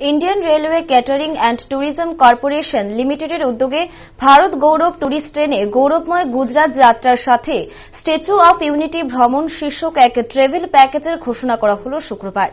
Indian railway catering and tourism corporation লিমিটেডের উদ্যোগে ভারত গৌরব tourist ট্রেনে গৌরবময় গুজরাট যাত্রার সাথে স্ট্যাচু অফ ইউনিটি ভ্রমণ শীর্ষক এক ট্রাভেল প্যাকেজের ঘোষণা করা হল শুক্রবার।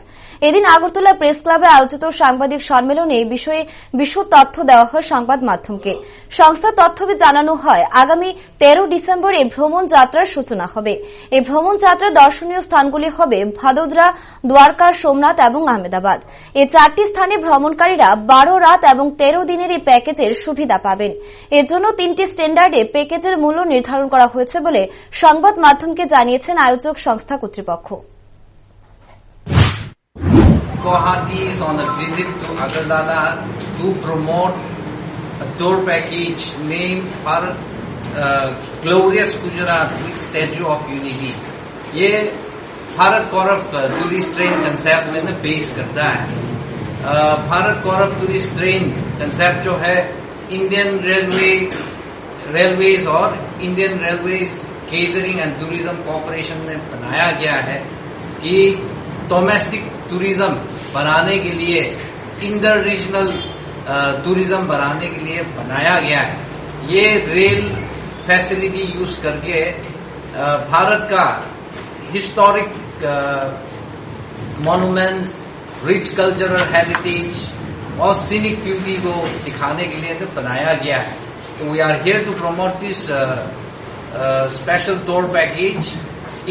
এদিন আগরতলা প্রেস ক্লাবে আয়োজিত সাংবাদিক সম্মেলনে এই বিষয়ে বিশদ তথ্য দেওয়া হয় সংবাদ মাধ্যমকে। সংস্থার তথ্যে জানানো হয়, আগামী 13 ডিসেম্বর এই ভ্রমণ যাত্রার সূচনা হবে। এই ভ্রমণ যাত্রার দর্শনীয় স্থানগুলি হবে ভাদোদরা, দ্বারকা, সোমনাথ এবং আহমেদাবাদ। এই চারটি স্থানে ভ্রমণকারীরা 12 রাত এবং 13 দিনের এই প্যাকেজের সুবিধা পাবেন। এর জন্য 3টি স্ট্যান্ডার্ডে প্যাকেজের মূল্য নির্ধারণ করা হয়েছে বলে সংবাদ মাধ্যমকে জানিয়েছেন আয়োজক সংস্থা কর্তৃপক্ষ। Guwahati is on a visit to Agartala to promote a tour package named Bharat Glorious Gujarat with Statue of Unity. ये भारत गौरव टूरिस्ट ट्रेन कंसेप्ट में बेस करता है। भारत गौरव टूरिस्ट ट्रेन कंसेप्ट जो है इंडियन रेलवेज और Indian railways catering and tourism corporation में बनाया गया है कि डोमेस्टिक टूरिज्म बनाने के लिए, इंटर रीजनल टूरिज्म बनाने के लिए बनाया गया है। ये रेल फैसिलिटी यूज करके भारत का historic monuments, rich cultural heritage और सीनिक ब्यूटी को दिखाने के लिए तो बनाया गया है। तो we are here to promote this special tour package.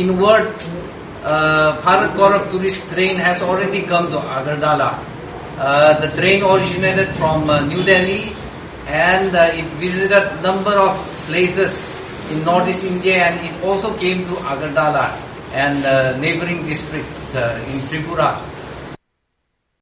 In word, Bharat Gaurav tourist train has already come to Agartala. The train originated from New Delhi and it visited number of places in Northeast India, and it also came to Agartala and neighboring districts in Tripura.